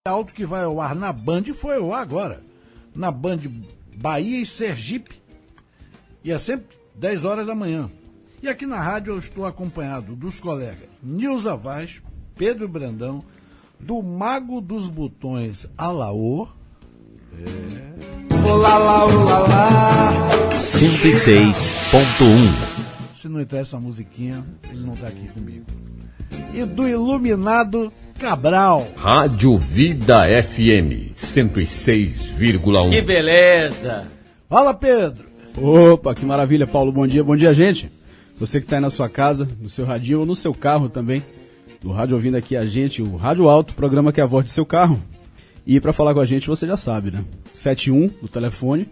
Alto que vai ao ar na Band foi ao ar agora. Na Band Bahia e Sergipe. E é sempre 10 horas da manhã. E aqui na rádio eu estou acompanhado dos colegas Nilza Vaz, Pedro Brandão, do Mago dos Botões, Alaô. Olá, olá, olá. 106.1. Se não entrar essa musiquinha, ele não está aqui comigo. E do Iluminado Cabral. Rádio Vida FM 106,1. Que beleza! Fala, Pedro. Opa, que maravilha, Paulo. Bom dia, gente. Você que está aí na sua casa, no seu radinho ou no seu carro também. Do rádio ouvindo aqui a gente, o Rádio Alto, programa que é a voz do seu carro. E para falar com a gente, você já sabe, né? 71 do telefone,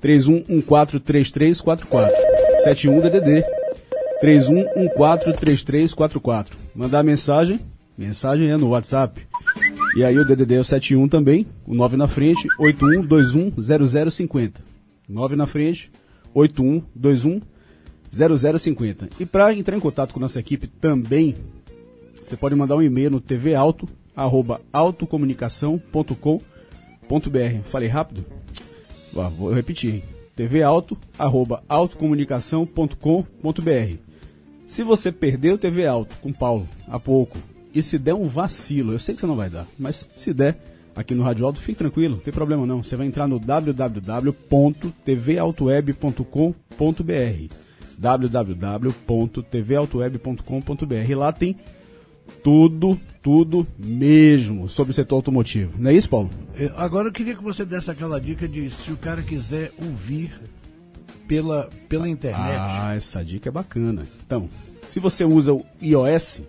31143344. 71-DDD, 31143344. Mandar mensagem é no WhatsApp. E aí o DDD é o 71 também, o 9 na frente, 81210050. 9 na frente, 81210050. E para entrar em contato com nossa equipe também, você pode mandar um e-mail no tvalto@autocomunicação.com.br. Falei rápido? Vou repetir. tvalto@autocomunicação.com.br. Se você perdeu o TV Alto com Paulo há pouco e se der um vacilo, eu sei que você não vai dar, mas se der aqui no Rádio Alto, fique tranquilo, não tem problema não. Você vai entrar no www.tvautoweb.com.br www.tvautoweb.com.br. Lá tem tudo mesmo sobre o setor automotivo. Não é isso, Paulo? Agora eu queria que você desse aquela dica de se o cara quiser ouvir pela internet. Ah, essa dica é bacana. Então, se você usa o iOS,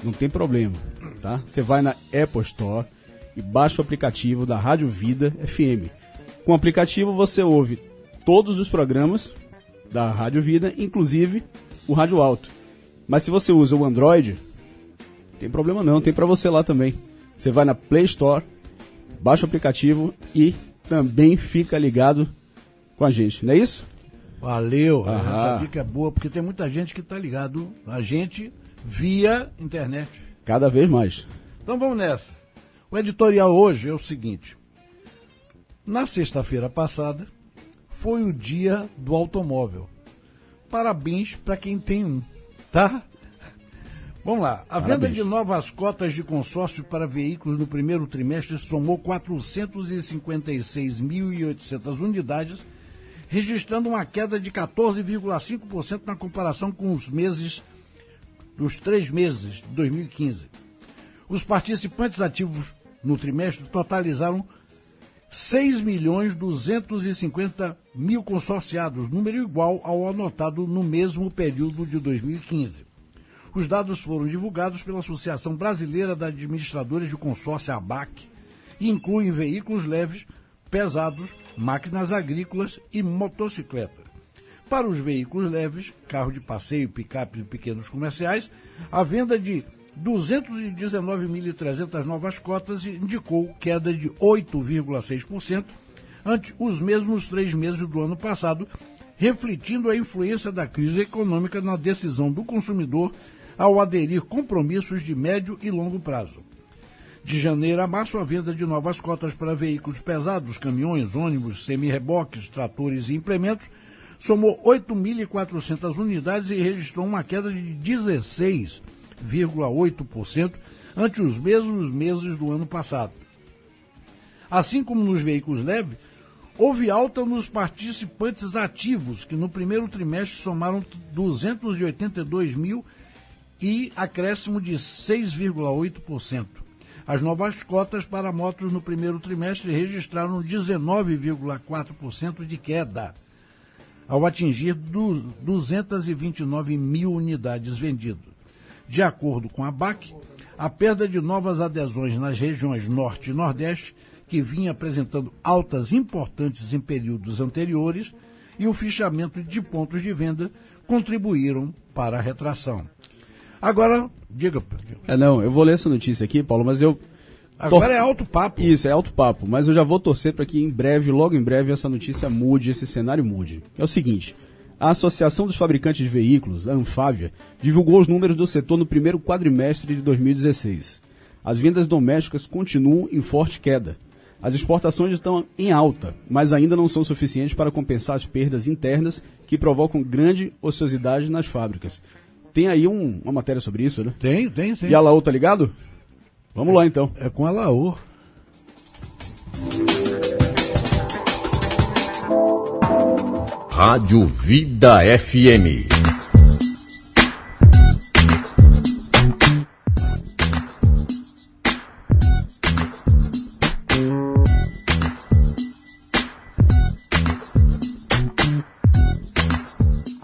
não tem problema, tá? Você vai na Apple Store e baixa o aplicativo da Rádio Vida FM. Com o aplicativo você ouve todos os programas da Rádio Vida, inclusive o Rádio Alto. Mas se você usa o Android, tem problema não, tem para você lá também. Você vai na Play Store, baixa o aplicativo e também fica ligado com a gente, não é isso? Valeu, essa dica é boa, porque tem muita gente que está ligado a gente via internet. Cada vez mais. Então vamos nessa. O editorial hoje é o seguinte. Na sexta-feira passada, foi o dia do automóvel. Parabéns para quem tem um, tá? Vamos lá. A venda de novas cotas de consórcio para veículos no primeiro trimestre somou 456.800 unidades, registrando uma queda de 14,5% na comparação com os 3 meses de 2015. Os participantes ativos no trimestre totalizaram 6.250.000 consorciados, número igual ao anotado no mesmo período de 2015. Os dados foram divulgados pela Associação Brasileira de Administradores de Consórcio, ABAC, e incluem veículos leves, pesados, máquinas agrícolas e motocicletas. Para os veículos leves, carro de passeio, picapes e pequenos comerciais, a venda de 219.300 novas cotas indicou queda de 8,6% ante os mesmos 3 meses do ano passado, refletindo a influência da crise econômica na decisão do consumidor ao aderir compromissos de médio e longo prazo. De janeiro a março, a venda de novas cotas para veículos pesados, caminhões, ônibus, semi-reboques, tratores e implementos somou 8.400 unidades e registrou uma queda de 16,8% ante os mesmos meses do ano passado. Assim como nos veículos leves, houve alta nos participantes ativos, que no primeiro trimestre somaram 282 mil e acréscimo de 6,8%. As novas cotas para motos no primeiro trimestre registraram 19,4% de queda, ao atingir 229 mil unidades vendidas. De acordo com a ABAC, a perda de novas adesões nas regiões Norte e Nordeste, que vinha apresentando altas importantes em períodos anteriores, e o fichamento de pontos de venda contribuíram para a retração. Agora, diga. Eu vou ler essa notícia aqui, Paulo, mas eu... Agora é alto papo. Isso, é alto papo, mas eu já vou torcer para que em breve, logo em breve, essa notícia mude, esse cenário mude. É o seguinte, a Associação dos Fabricantes de Veículos, a Anfávia, divulgou os números do setor no primeiro quadrimestre de 2016. As vendas domésticas continuam em forte queda. As exportações estão em alta, mas ainda não são suficientes para compensar as perdas internas que provocam grande ociosidade nas fábricas. Tem aí uma matéria sobre isso, né? Tem. E a Laô tá ligado? Vamos lá, então. É com a Laô. Rádio Vida FM.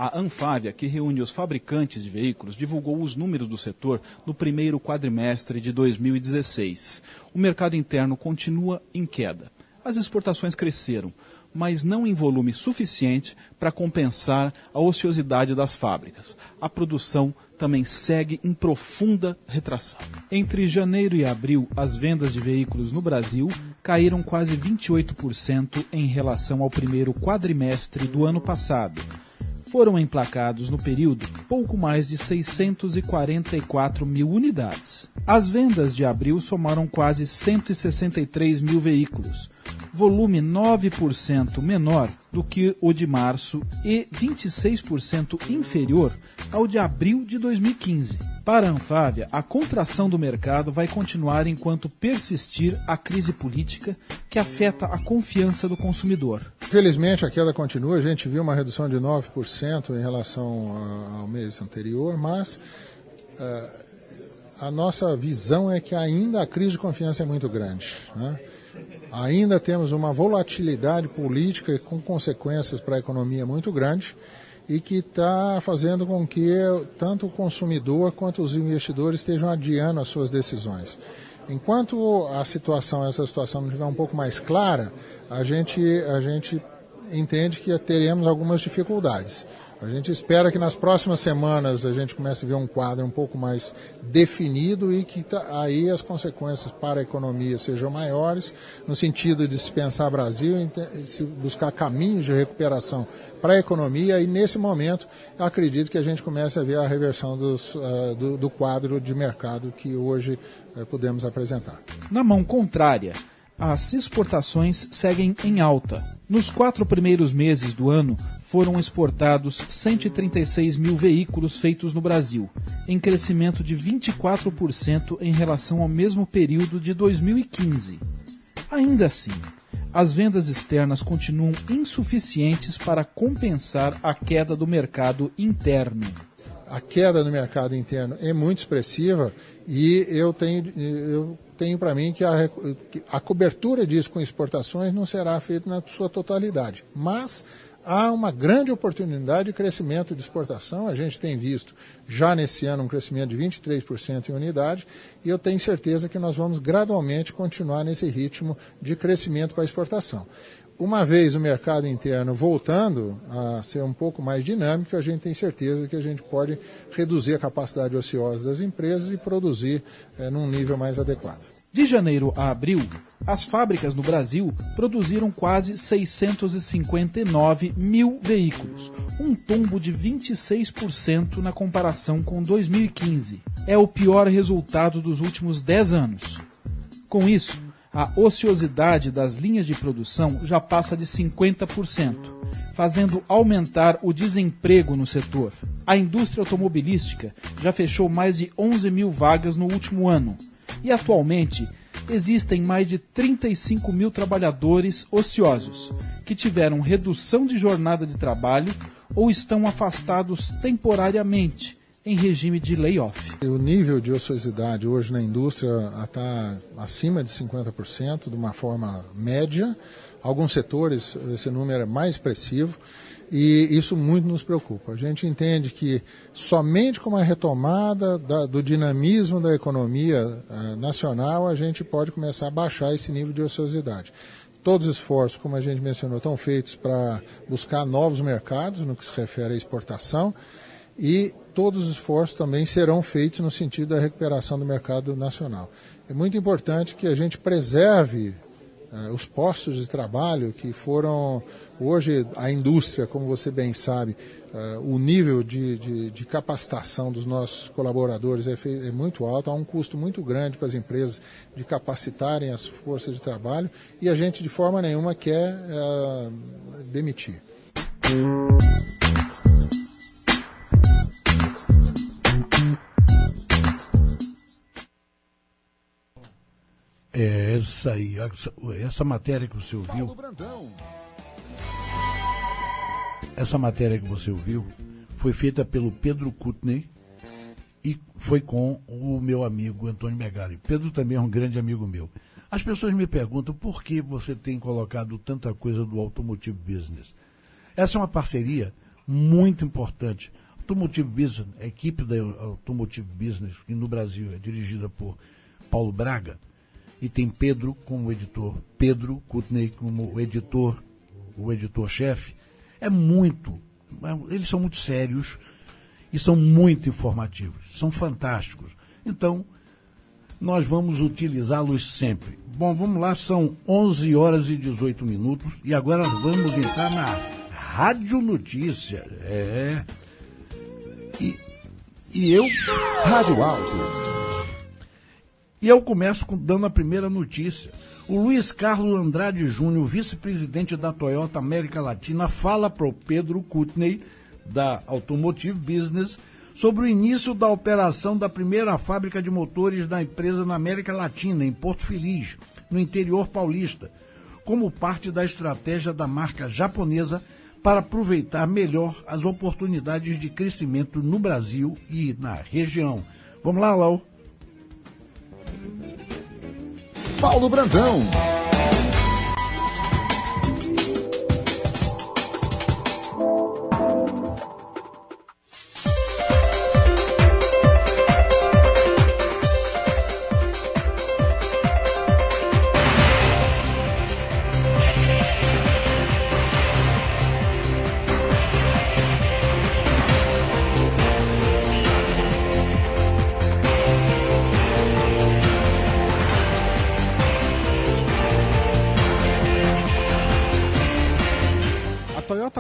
A Anfávia, que reúne os fabricantes de veículos, divulgou os números do setor no primeiro quadrimestre de 2016. O mercado interno continua em queda. As exportações cresceram, mas não em volume suficiente para compensar a ociosidade das fábricas. A produção também segue em profunda retração. Entre janeiro e abril, as vendas de veículos no Brasil caíram quase 28% em relação ao primeiro quadrimestre do ano passado. Foram emplacados no período pouco mais de 644 mil unidades. As vendas de abril somaram quase 163 mil veículos, volume 9% menor do que o de março e 26% inferior ao de abril de 2015. Para a Anfávia, a contração do mercado vai continuar enquanto persistir a crise política que afeta a confiança do consumidor. Infelizmente a queda continua, a gente viu uma redução de 9% em relação ao mês anterior, mas a nossa visão é que ainda a crise de confiança é muito grande, né? Ainda temos uma volatilidade política com consequências para a economia muito grande e que está fazendo com que tanto o consumidor quanto os investidores estejam adiando as suas decisões. Enquanto essa situação não estiver um pouco mais clara, a gente entende que teremos algumas dificuldades. A gente espera que nas próximas semanas a gente comece a ver um quadro um pouco mais definido e que aí as consequências para a economia sejam maiores, no sentido de se pensar Brasil, se buscar caminhos de recuperação para a economia, e nesse momento acredito que a gente comece a ver a reversão do quadro de mercado que hoje podemos apresentar. Na mão contrária, as exportações seguem em alta. Nos 4 primeiros meses do ano, foram exportados 136 mil veículos feitos no Brasil, em crescimento de 24% em relação ao mesmo período de 2015. Ainda assim, as vendas externas continuam insuficientes para compensar a queda do mercado interno. A queda no mercado interno é muito expressiva e eu tenho para mim que a cobertura disso com exportações não será feita na sua totalidade. Mas há uma grande oportunidade de crescimento de exportação. A gente tem visto já nesse ano um crescimento de 23% em unidade e eu tenho certeza que nós vamos gradualmente continuar nesse ritmo de crescimento para a exportação. Uma vez o mercado interno voltando a ser um pouco mais dinâmico, a gente tem certeza que a gente pode reduzir a capacidade ociosa das empresas e produzir num nível mais adequado. De janeiro a abril, as fábricas no Brasil produziram quase 659 mil veículos, um tombo de 26% na comparação com 2015. É o pior resultado dos últimos 10 anos. Com isso, a ociosidade das linhas de produção já passa de 50%, fazendo aumentar o desemprego no setor. A indústria automobilística já fechou mais de 11 mil vagas no último ano e, atualmente, existem mais de 35 mil trabalhadores ociosos que tiveram redução de jornada de trabalho ou estão afastados temporariamente em regime de layoff. O nível de ociosidade hoje na indústria está acima de 50%, de uma forma média. Alguns setores esse número é mais expressivo e isso muito nos preocupa. A gente entende que somente com a retomada do dinamismo da economia nacional a gente pode começar a baixar esse nível de ociosidade. Todos os esforços, como a gente mencionou, estão feitos para buscar novos mercados no que se refere à exportação e todos os esforços também serão feitos no sentido da recuperação do mercado nacional. É muito importante que a gente preserve os postos de trabalho que foram, hoje a indústria, como você bem sabe, o nível de capacitação dos nossos colaboradores é muito alto, há um custo muito grande para as empresas de capacitarem as forças de trabalho e a gente de forma nenhuma quer demitir. É essa aí, essa matéria que você ouviu. Essa matéria que você ouviu foi feita pelo Pedro Kutney e foi com o meu amigo Antônio Megali. Pedro também é um grande amigo meu. As pessoas me perguntam por que você tem colocado tanta coisa do Automotive Business. Essa é uma parceria muito importante. Automotive Business, a equipe da Automotive Business, que no Brasil é dirigida por Paulo Braga, e tem Pedro como editor, Pedro Kutney como o editor-chefe, eles são muito sérios e são muito informativos, são fantásticos. Então, nós vamos utilizá-los sempre. Bom, vamos lá, são 11 horas e 18 minutos e agora vamos entrar na Rádio Notícia. E eu... Rádio Alto. E eu começo dando a primeira notícia. O Luiz Carlos Andrade Júnior, vice-presidente da Toyota América Latina, fala para o Pedro Kutney, da Automotive Business, sobre o início da operação da primeira fábrica de motores da empresa na América Latina, em Porto Feliz, no interior paulista, como parte da estratégia da marca japonesa para aproveitar melhor as oportunidades de crescimento no Brasil e na região. Vamos lá, Lau. Paulo Brandão.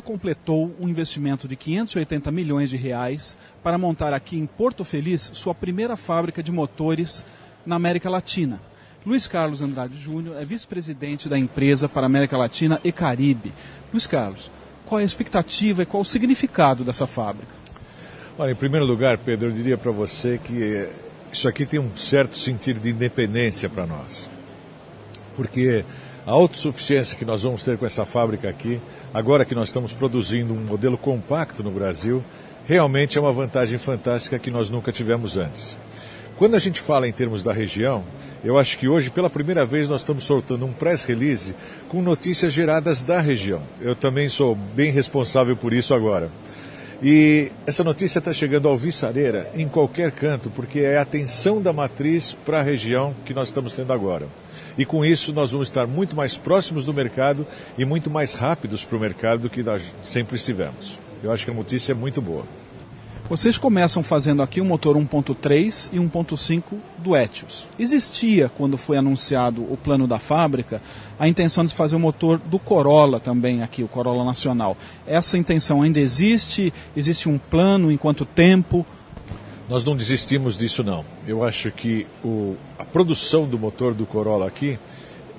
Completou um investimento de 580 milhões de reais para montar aqui em Porto Feliz sua primeira fábrica de motores na América Latina. Luiz Carlos Andrade Júnior é vice-presidente da empresa para a América Latina e Caribe. Luiz Carlos, qual é a expectativa e qual o significado dessa fábrica? Olha, em primeiro lugar, Pedro, eu diria para você que isso aqui tem um certo sentido de independência para nós. Porque a autossuficiência que nós vamos ter com essa fábrica aqui, agora que nós estamos produzindo um modelo compacto no Brasil, realmente é uma vantagem fantástica que nós nunca tivemos antes. Quando a gente fala em termos da região, eu acho que hoje, pela primeira vez, nós estamos soltando um press release com notícias geradas da região. Eu também sou bem responsável por isso agora. E essa notícia está chegando ao Viçareira, em qualquer canto, porque é a atenção da matriz para a região que nós estamos tendo agora. E com isso nós vamos estar muito mais próximos do mercado e muito mais rápidos para o mercado do que nós sempre estivemos. Eu acho que a notícia é muito boa. Vocês começam fazendo aqui um motor 1.3 e 1.5 do Etios. Existia, quando foi anunciado o plano da fábrica, a intenção de fazer o motor do Corolla também aqui, o Corolla Nacional. Essa intenção ainda existe? Existe um plano? Em quanto tempo? Nós não desistimos disso, não. Eu acho que a produção do motor do Corolla aqui,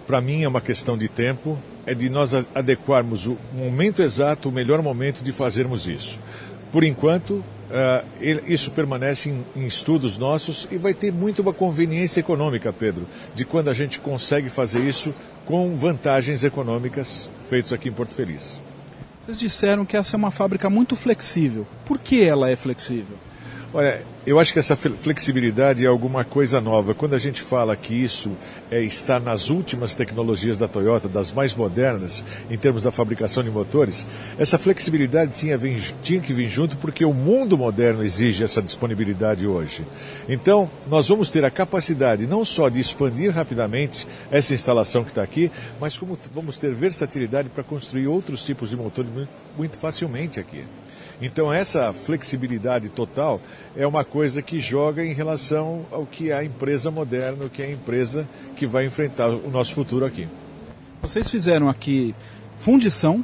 para mim é uma questão de tempo, é de nós adequarmos o momento exato, o melhor momento de fazermos isso. Por enquanto, isso permanece em estudos nossos e vai ter muito uma conveniência econômica, Pedro, de quando a gente consegue fazer isso com vantagens econômicas feitas aqui em Porto Feliz. Vocês disseram que essa é uma fábrica muito flexível. Por que ela é flexível? Olha, eu acho que essa flexibilidade é alguma coisa nova. Quando a gente fala que isso está nas últimas tecnologias da Toyota, das mais modernas, em termos da fabricação de motores, essa flexibilidade tinha que vir junto porque o mundo moderno exige essa disponibilidade hoje. Então, nós vamos ter a capacidade não só de expandir rapidamente essa instalação que está aqui, mas como vamos ter versatilidade para construir outros tipos de motores muito facilmente aqui. Então essa flexibilidade total é uma coisa que joga em relação ao que é a empresa moderna, o que é a empresa que vai enfrentar o nosso futuro aqui. Vocês fizeram aqui fundição,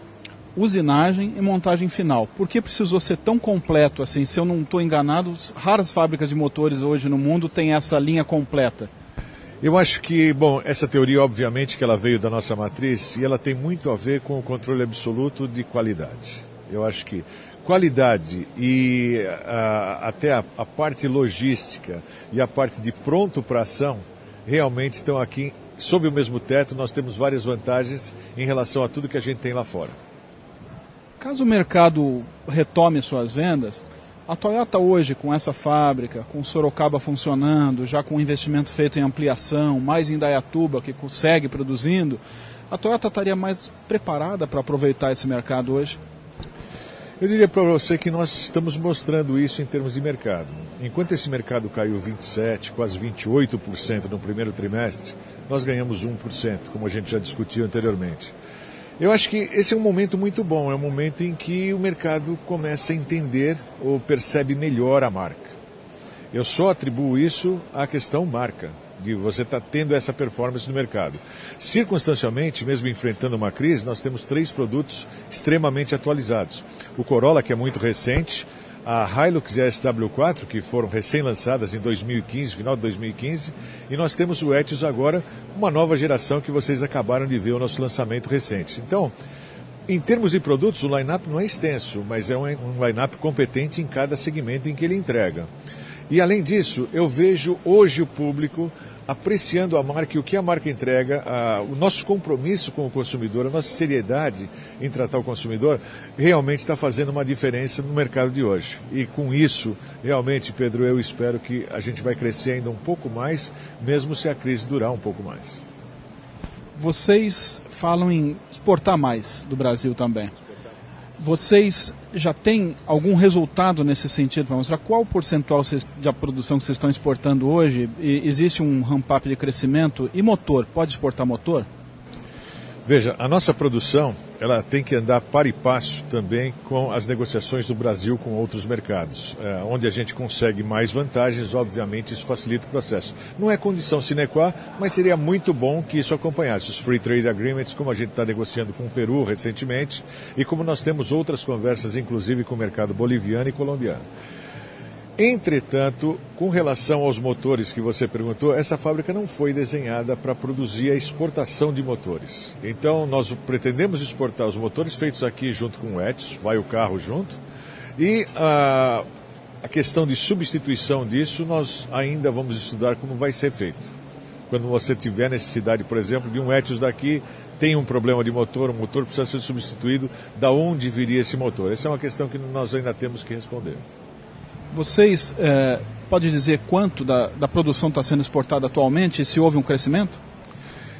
usinagem e montagem final. Por que precisou ser tão completo assim? Se eu não estou enganado, raras fábricas de motores hoje no mundo têm essa linha completa. Eu acho que, bom, essa teoria, obviamente, que ela veio da nossa matriz e ela tem muito a ver com o controle absoluto de qualidade. Eu acho que qualidade e até a parte logística e a parte de pronto para ação realmente estão aqui sob o mesmo teto. Nós temos várias vantagens em relação a tudo que a gente tem lá fora. Caso o mercado retome suas vendas, a Toyota hoje, com essa fábrica, com Sorocaba funcionando, já com investimento feito em ampliação, mais em Indaiatuba, que segue produzindo, a Toyota estaria mais preparada para aproveitar esse mercado hoje? Eu diria para você que nós estamos mostrando isso em termos de mercado. Enquanto esse mercado caiu 27%, quase 28% no primeiro trimestre, nós ganhamos 1%, como a gente já discutiu anteriormente. Eu acho que esse é um momento muito bom, é um momento em que o mercado começa a entender ou percebe melhor a marca. Eu só atribuo isso à questão marca, de você estar tendo essa performance no mercado. Circunstancialmente, mesmo enfrentando uma crise, nós temos 3 produtos extremamente atualizados. O Corolla, que é muito recente, a Hilux e a SW4, que foram recém-lançadas em 2015, final de 2015, e nós temos o Etios agora, uma nova geração que vocês acabaram de ver o nosso lançamento recente. Então, em termos de produtos, o line-up não é extenso, mas é um line-up competente em cada segmento em que ele entrega. E além disso, eu vejo hoje o público apreciando a marca e o que a marca entrega, o nosso compromisso com o consumidor, a nossa seriedade em tratar o consumidor, realmente está fazendo uma diferença no mercado de hoje. E com isso, realmente, Pedro, eu espero que a gente vai crescer ainda um pouco mais, mesmo se a crise durar um pouco mais. Vocês falam em exportar mais do Brasil também. Vocês já têm algum resultado nesse sentido para mostrar qual o percentual da produção que vocês estão exportando hoje? E existe um ramp-up de crescimento? E motor? Pode exportar motor? Veja, a nossa produção ela tem que andar par e passo também com as negociações do Brasil com outros mercados. Onde a gente consegue mais vantagens, obviamente isso facilita o processo. Não é condição sine qua, mas seria muito bom que isso acompanhasse os Free Trade Agreements, como a gente está negociando com o Peru recentemente, e como nós temos outras conversas, inclusive com o mercado boliviano e colombiano. Entretanto, com relação aos motores que você perguntou, essa fábrica não foi desenhada para produzir a exportação de motores. Então, nós pretendemos exportar os motores feitos aqui junto com o Etios, vai o carro junto, e a questão de substituição disso, nós ainda vamos estudar como vai ser feito. Quando você tiver necessidade, por exemplo, de um Etios daqui, tem um problema de motor, o motor precisa ser substituído, da onde viria esse motor? Essa é uma questão que nós ainda temos que responder. Vocês podem dizer quanto da produção está sendo exportada atualmente e se houve um crescimento?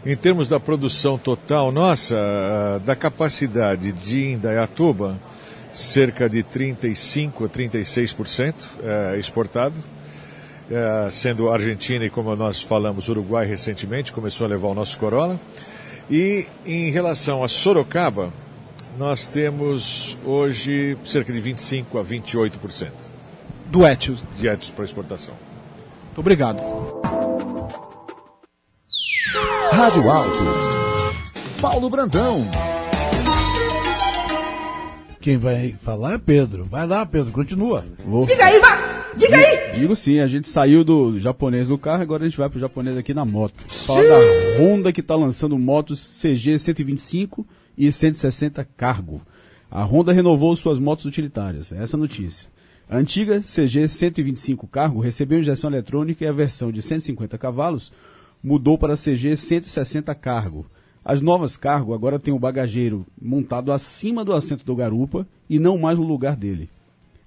Em termos da produção total nossa, da capacidade de Indaiatuba, cerca de 35% a 36% exportado, sendo Argentina e, como nós falamos, Uruguai recentemente começou a levar o nosso Corolla. E em relação a Sorocaba, nós temos hoje cerca de 25% a 28%. Do Etios. De Etios para exportação. Muito obrigado. Rádio Alto. Paulo Brandão. Quem vai falar é Pedro. Vai lá, Pedro, continua. Diga aí, vai! Diga aí! Digo sim, a gente saiu do japonês no carro, agora a gente vai pro japonês aqui na moto. Fala da Honda que está lançando motos CG 125 e 160 Cargo. A Honda renovou suas motos utilitárias, essa é a notícia. A antiga CG 125 Cargo recebeu injeção eletrônica e a versão de 150 cavalos mudou para a CG 160 Cargo. As novas Cargo agora têm o bagageiro montado acima do assento do garupa e não mais no lugar dele.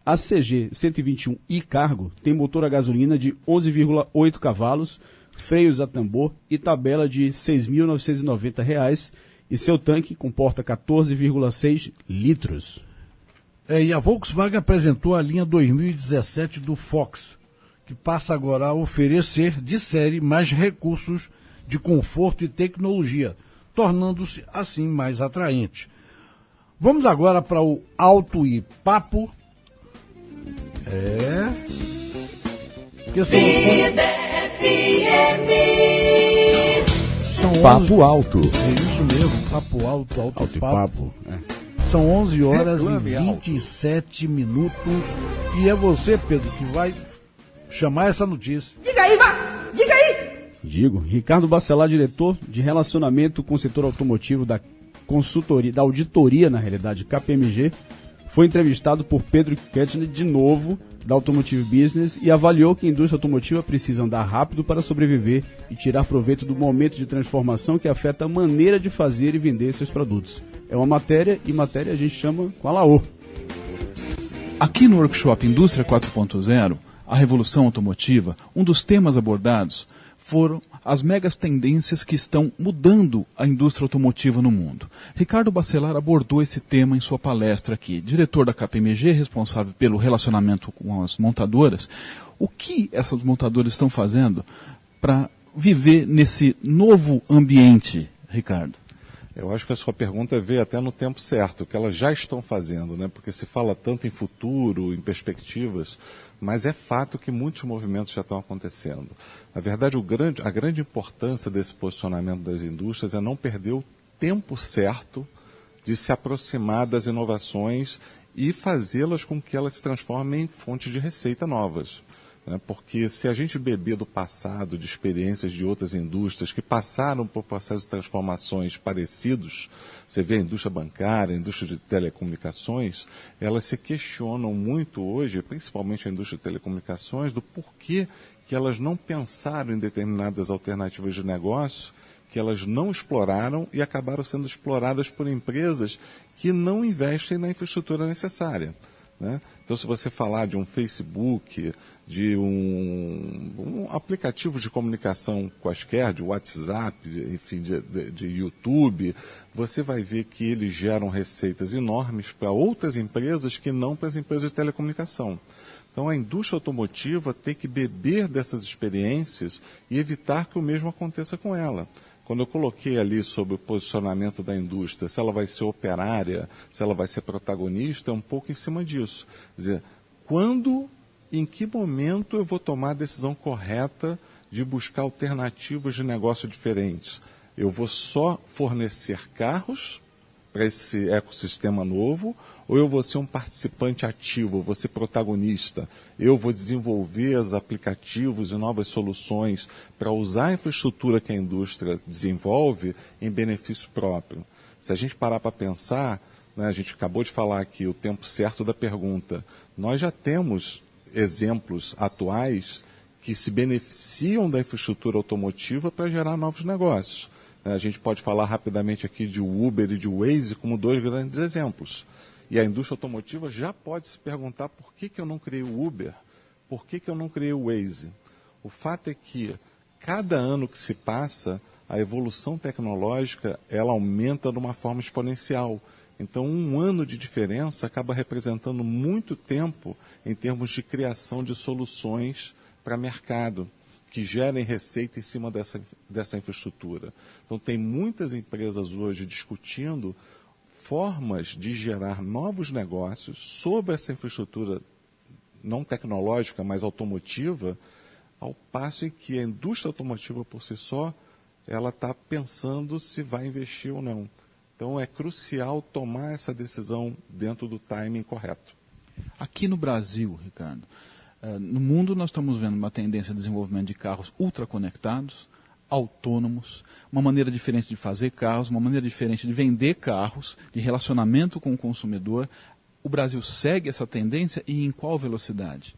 A CG 121i Cargo tem motor a gasolina de 11,8 cavalos, freios a tambor e tabela de R$ 6.990 e seu tanque comporta 14,6 litros. E a Volkswagen apresentou a linha 2017 do Fox, que passa agora a oferecer de série mais recursos de conforto e tecnologia, tornando-se assim mais atraente. Vamos agora para o Auto e Papo. Porque são... Papo Alto. É isso mesmo, papo alto, alto e papo. papo. É. São 11 horas Reclame e alto. 27 minutos. E é você, Pedro, que vai chamar essa notícia. Diga aí, vá! Diga aí! Digo, Ricardo Bacelar, diretor de relacionamento com o setor automotivo da consultoria, da auditoria, na realidade, KPMG, foi entrevistado por Pedro Kettner, de novo, da Automotive Business, e avaliou que a indústria automotiva precisa andar rápido para sobreviver e tirar proveito do momento de transformação que afeta a maneira de fazer e vender seus produtos. É uma matéria, e matéria a gente chama com a Laô. Aqui no workshop Indústria 4.0, a revolução automotiva, um dos temas abordados foram as megas tendências que estão mudando a indústria automotiva no mundo. Ricardo Bacelar abordou esse tema em sua palestra aqui. Diretor da KPMG, responsável pelo relacionamento com as montadoras. O que essas montadoras estão fazendo para viver nesse novo ambiente, Ricardo? Eu acho que a sua pergunta veio até no tempo certo, o que elas já estão fazendo, né? Porque se fala tanto em futuro, em perspectivas, mas é fato que muitos movimentos já estão acontecendo. Na verdade, a grande importância desse posicionamento das indústrias é não perder o tempo certo de se aproximar das inovações e fazê-las com que elas se transformem em fontes de receita novas. Porque se a gente beber do passado, de experiências de outras indústrias que passaram por processos de transformações parecidos, você vê a indústria bancária, a indústria de telecomunicações, elas se questionam muito hoje, principalmente a indústria de telecomunicações, do porquê que elas não pensaram em determinadas alternativas de negócio, que elas não exploraram e acabaram sendo exploradas por empresas que não investem na infraestrutura necessária. Né? Então, se você falar de um Facebook, de um aplicativo de comunicação quaisquer, de WhatsApp, enfim, de YouTube, você vai ver que eles geram receitas enormes para outras empresas que não para as empresas de telecomunicação. Então, a indústria automotiva tem que beber dessas experiências e evitar que o mesmo aconteça com ela. Quando eu coloquei ali sobre o posicionamento da indústria, se ela vai ser operária, se ela vai ser protagonista, é um pouco em cima disso. Quer dizer, em que momento eu vou tomar a decisão correta de buscar alternativas de negócio diferentes? Eu vou só fornecer carros para esse ecossistema novo, ou eu vou ser um participante ativo, vou ser protagonista, eu vou desenvolver os aplicativos e novas soluções para usar a infraestrutura que a indústria desenvolve em benefício próprio. Se a gente parar para pensar, né, a gente acabou de falar aqui o tempo certo da pergunta, nós já temos exemplos atuais que se beneficiam da infraestrutura automotiva para gerar novos negócios. A gente pode falar rapidamente aqui de Uber e de Waze como dois grandes exemplos. E a indústria automotiva já pode se perguntar por que eu não criei o Uber, por que eu não criei o Waze. O fato é que cada ano que se passa, a evolução tecnológica ela aumenta de uma forma exponencial. Então, um ano de diferença acaba representando muito tempo em termos de criação de soluções para mercado, que gerem receita em cima dessa infraestrutura. Então, tem muitas empresas hoje discutindo formas de gerar novos negócios sobre essa infraestrutura não tecnológica, mas automotiva, ao passo em que a indústria automotiva por si só, ela está pensando se vai investir ou não. Então, é crucial tomar essa decisão dentro do timing correto. Aqui no Brasil, Ricardo, no mundo nós estamos vendo uma tendência de desenvolvimento de carros ultraconectados, autônomos, uma maneira diferente de fazer carros, uma maneira diferente de vender carros, de relacionamento com o consumidor. O Brasil segue essa tendência e em qual velocidade?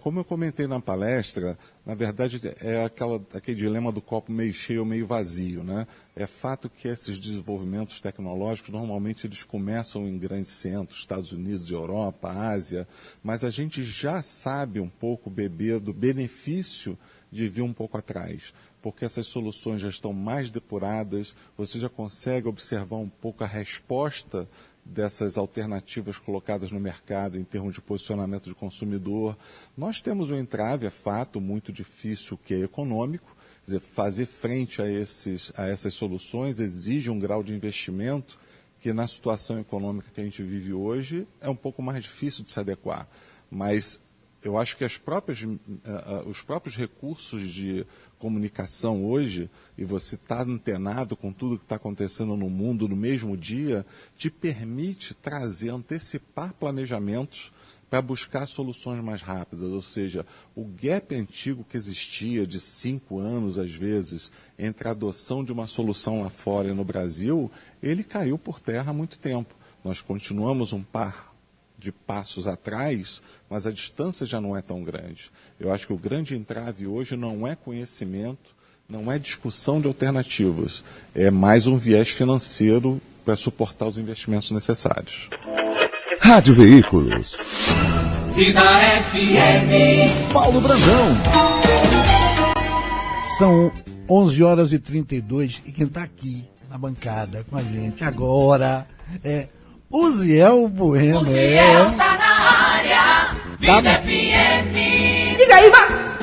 Como eu comentei na palestra, na verdade é aquele dilema do copo meio cheio ou meio vazio, né? É fato que esses desenvolvimentos tecnológicos, normalmente eles começam em grandes centros, Estados Unidos, Europa, Ásia, mas a gente já sabe um pouco beber do benefício de vir um pouco atrás, porque essas soluções já estão mais depuradas, você já consegue observar um pouco a resposta dessas alternativas colocadas no mercado em termos de posicionamento de consumidor. Nós temos um entrave, é fato, muito difícil, que é econômico. Quer dizer, fazer frente a essas soluções exige um grau de investimento que, na situação econômica que a gente vive hoje, é um pouco mais difícil de se adequar. Mas eu acho que os próprios recursos de comunicação hoje, e você está antenado com tudo que está acontecendo no mundo no mesmo dia, te permite antecipar planejamentos para buscar soluções mais rápidas. Ou seja, o gap antigo que existia de 5 anos, às vezes, entre a adoção de uma solução lá fora e no Brasil, ele caiu por terra há muito tempo. Nós continuamos um par de passos atrás, mas a distância já não é tão grande. Eu acho que o grande entrave hoje não é conhecimento, não é discussão de alternativas, é mais um viés financeiro para suportar os investimentos necessários. Rádio Veículos. Vida FM. Paulo Brandão. São 11h32 e quem está aqui na bancada com a gente agora é Uziel Bueno. Uziel tá na área. Vida FM. Diga aí,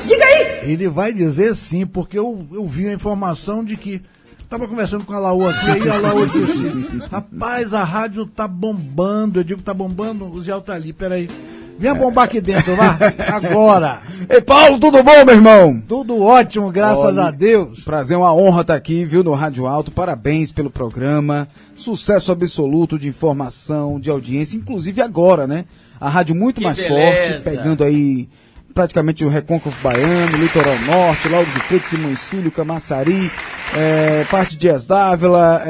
diga aí. Ele vai dizer sim, porque eu vi a informação de que estava conversando com a Laú aqui, aí a Laú disse, rapaz, a rádio tá bombando. Eu digo, tá bombando? O Uziel tá ali, peraí. Venha bombar aqui dentro, vá, agora. Ei, Paulo, tudo bom, meu irmão? Tudo ótimo, graças a Deus. Prazer, uma honra estar aqui, viu, no Rádio Alto. Parabéns pelo programa. Sucesso absoluto de informação, de audiência, inclusive agora, né? A rádio muito mais forte, pegando aí praticamente o Recôncavo Baiano, Litoral Norte, Lauro de Freitas, Simões Filho, Camaçari, parte de Dias d'Ávila,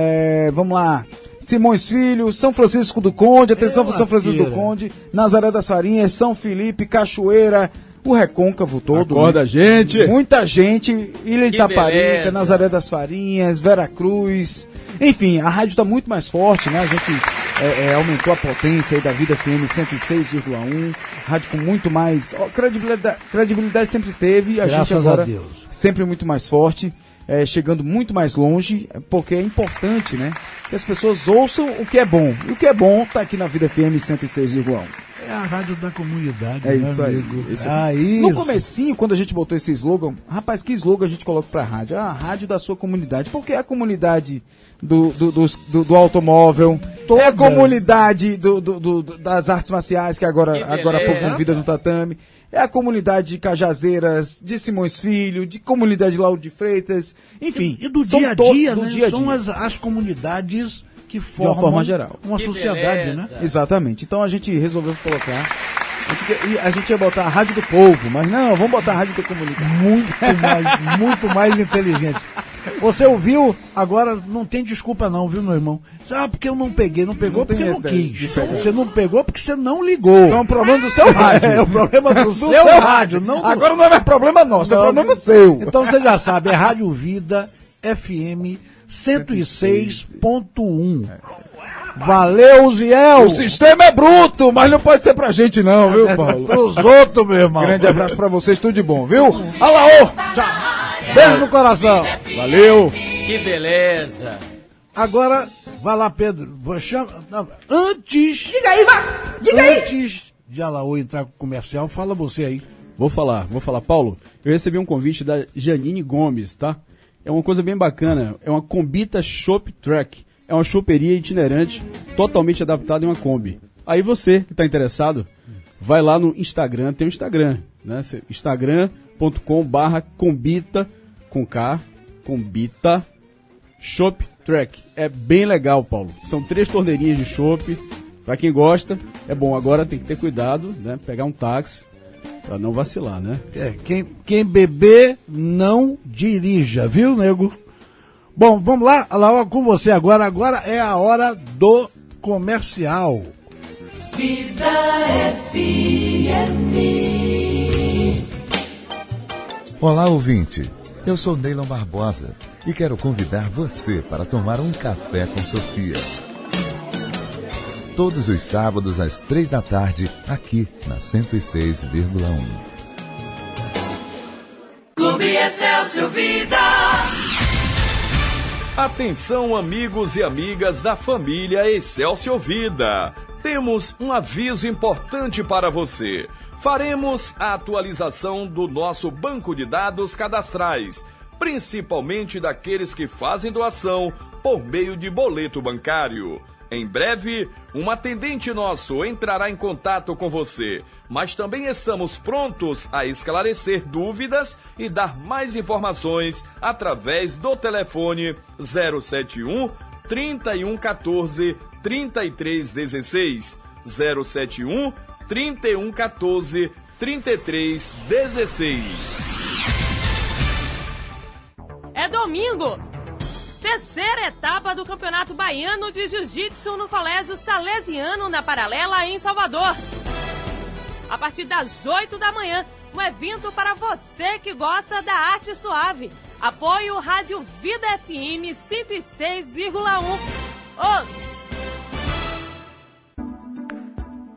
vamos lá, Simões Filho, São Francisco do Conde, atenção para São Francisco do Conde, Nazaré das Farinhas, São Felipe, Cachoeira, o Recôncavo todo. Acorda, né? gente! Muita gente, Ilha de Itaparica, Nazaré das Farinhas, Veracruz, enfim, a rádio está muito mais forte, né? A gente aumentou a potência aí da Vida FM 106,1, rádio com muito mais credibilidade sempre teve, a gente agora sempre muito mais forte, chegando muito mais longe, porque é importante, né? Que as pessoas ouçam o que é bom. E o que é bom tá aqui na Vida FM 106,1. É a rádio da comunidade, é isso aí. No comecinho, quando a gente botou esse slogan, rapaz, que slogan a gente coloca pra rádio? A rádio da sua comunidade. Porque é a comunidade do automóvel, é a comunidade das artes marciais, que agora há pouco com vida no tatame, é a comunidade de Cajazeiras, de Simões Filho, de comunidade de Lauro de Freitas, enfim. E do dia a dia, né? São as comunidades que formam de uma forma geral uma sociedade, né? Exatamente. Então a gente resolveu colocar, a gente ia botar a rádio do povo, mas não, vamos botar a rádio da comunidade. Muito mais inteligente. Você ouviu, agora não tem desculpa não, viu, meu irmão? Porque eu não peguei, não pegou porque não quis. Você não pegou porque você não ligou. Então é um problema do seu rádio. É o problema do seu rádio. Não agora não é mais problema nosso, é problema seu. Então você já sabe, é Rádio Vida FM 106.1. Valeu, Ziel! O sistema é bruto, mas não pode ser pra gente não, viu, Paulo? Pros outros, meu irmão. Grande abraço pra vocês, tudo de bom, viu? Alaô! Tchau! Beijo no coração! Valeu! Que beleza! Agora, vai lá, Pedro. Antes... Diga aí, diga aí! Antes de Alaô entrar com o comercial, fala você aí. Vou falar, Paulo. Eu recebi um convite da Janine Gomes, tá? É uma coisa bem bacana, é uma Combita Shop Truck. É uma choperia itinerante, totalmente adaptada em uma Kombi. Aí você que está interessado, vai lá no Instagram, tem o Instagram, né? instagram.com/Combita, com K, Combita Shop Truck. É bem legal, Paulo. São 3 torneirinhas de chopp. Para quem gosta, é bom. Agora tem que ter cuidado, né? Pegar um táxi para não vacilar, né? Quem beber, não dirija, viu, nego? Bom, vamos lá, com você agora. Agora é a hora do comercial. Vida FM. Olá, ouvinte. Eu sou Neylon Barbosa e quero convidar você para tomar um café com Sofia. Todos os sábados às 3 da tarde, aqui na 106,1. Clube Excelsior Vida. Atenção, amigos e amigas da família Excelsior Vida. Temos um aviso importante para você. Faremos a atualização do nosso banco de dados cadastrais, principalmente daqueles que fazem doação por meio de boleto bancário. Em breve, um atendente nosso entrará em contato com você, mas também estamos prontos a esclarecer dúvidas e dar mais informações através do telefone 071 3114 3316, 071 3114 3316. É domingo! Terceira etapa do Campeonato Baiano de Jiu-Jitsu no Colégio Salesiano, na Paralela, em Salvador. A partir das 8 da manhã, um evento para você que gosta da arte suave. Apoio Rádio Vida FM 106,1.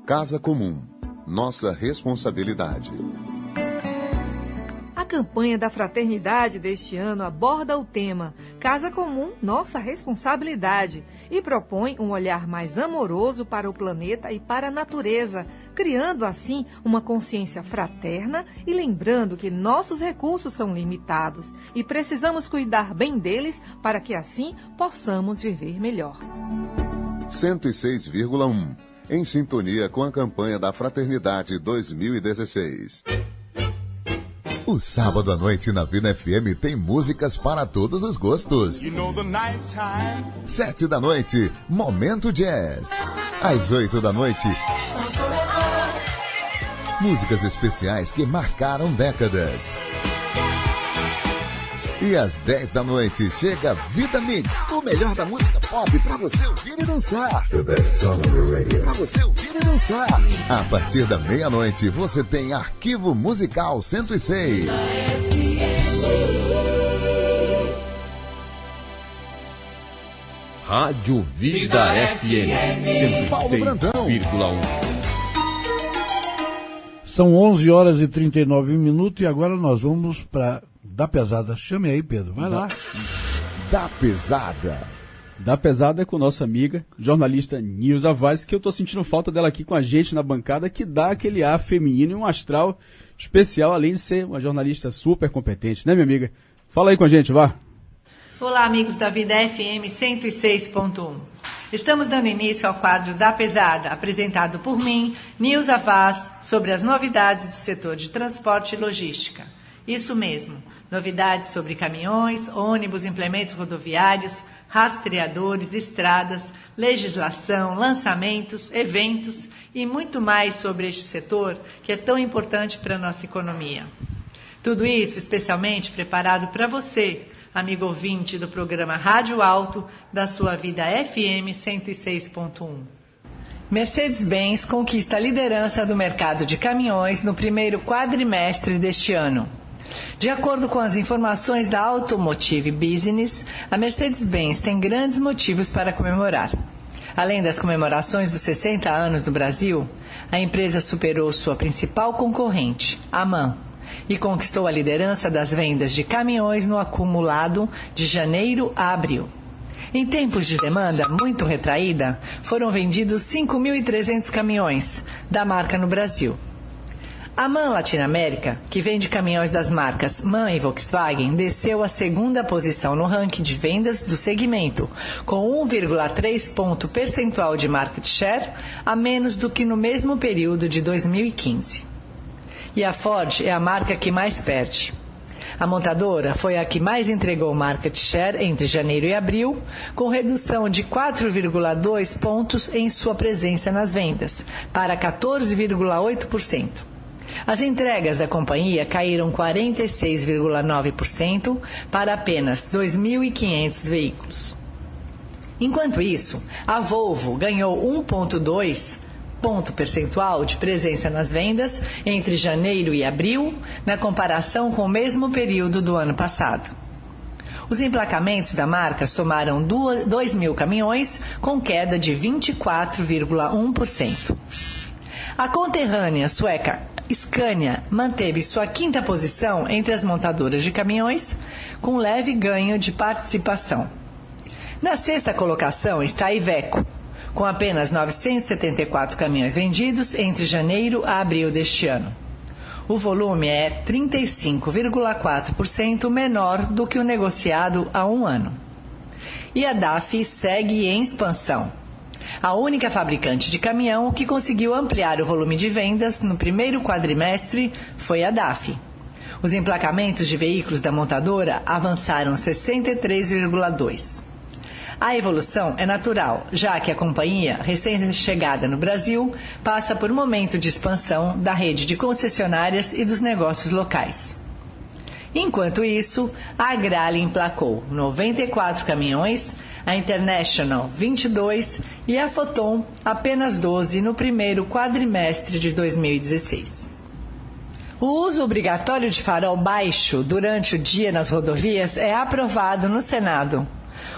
Casa Comum. Nossa responsabilidade. A campanha da fraternidade deste ano aborda o tema Casa Comum, Nossa Responsabilidade e propõe um olhar mais amoroso para o planeta e para a natureza, criando assim uma consciência fraterna e lembrando que nossos recursos são limitados e precisamos cuidar bem deles para que assim possamos viver melhor. 106,1. Em sintonia com a campanha da Fraternidade 2016. O sábado à noite na Vida FM tem músicas para todos os gostos. 7 da noite, Momento Jazz. Às 8 da noite, músicas especiais que marcaram décadas. E às 10 da noite chega Vida Mix, o melhor da música pop pra você ouvir e dançar. Pra você ouvir e dançar. A partir da meia-noite você tem Arquivo Musical 106. Rádio Vida FM 106,1. São 11 horas e 39 minutos e agora nós vamos para Da Pesada. Chame aí, Pedro. Vai lá. Da Pesada. Da Pesada é com nossa amiga, jornalista Nilza Vaz, que eu tô sentindo falta dela aqui com a gente na bancada, que dá aquele ar feminino e um astral especial, além de ser uma jornalista super competente, né, minha amiga? Fala aí com a gente, vá. Olá, amigos da Vida FM 106.1. Estamos dando início ao quadro Da Pesada, apresentado por mim, Nilza Vaz, sobre as novidades do setor de transporte e logística. Isso mesmo, novidades sobre caminhões, ônibus, implementos rodoviários, rastreadores, estradas, legislação, lançamentos, eventos e muito mais sobre este setor que é tão importante para a nossa economia. Tudo isso especialmente preparado para você, amigo ouvinte do programa Rádio Alto da sua Vida FM 106.1. Mercedes-Benz conquista a liderança do mercado de caminhões no primeiro quadrimestre deste ano. De acordo com as informações da Automotive Business, a Mercedes-Benz tem grandes motivos para comemorar. Além das comemorações dos 60 anos do Brasil, a empresa superou sua principal concorrente, a MAN, e conquistou a liderança das vendas de caminhões no acumulado de janeiro a abril. Em tempos de demanda muito retraída, foram vendidos 5.300 caminhões da marca no Brasil. A MAN Latinoamérica, que vende caminhões das marcas MAN e Volkswagen, desceu à segunda posição no ranking de vendas do segmento, com 1,3 ponto percentual de market share a menos do que no mesmo período de 2015. E a Ford é a marca que mais perde. A montadora foi a que mais entregou market share entre janeiro e abril, com redução de 4,2 pontos em sua presença nas vendas, para 14,8%. As entregas da companhia caíram 46,9% para apenas 2.500 veículos. Enquanto isso, a Volvo ganhou 1,2 ponto percentual de presença nas vendas entre janeiro e abril, na comparação com o mesmo período do ano passado. Os emplacamentos da marca somaram 2.000 caminhões, com queda de 24,1%. A conterrânea sueca Scania manteve sua quinta posição entre as montadoras de caminhões, com leve ganho de participação. Na sexta colocação está a Iveco, com apenas 974 caminhões vendidos entre janeiro a abril deste ano. O volume é 35,4% menor do que o negociado há um ano. E a DAF segue em expansão. A única fabricante de caminhão que conseguiu ampliar o volume de vendas no primeiro quadrimestre foi a DAF. Os emplacamentos de veículos da montadora avançaram 63,2%. A evolução é natural, já que a companhia, recém-chegada no Brasil, passa por um momento de expansão da rede de concessionárias e dos negócios locais. Enquanto isso, a Agrale emplacou 94 caminhões, a International 22 e a Foton apenas 12 no primeiro quadrimestre de 2016. O uso obrigatório de farol baixo durante o dia nas rodovias é aprovado no Senado.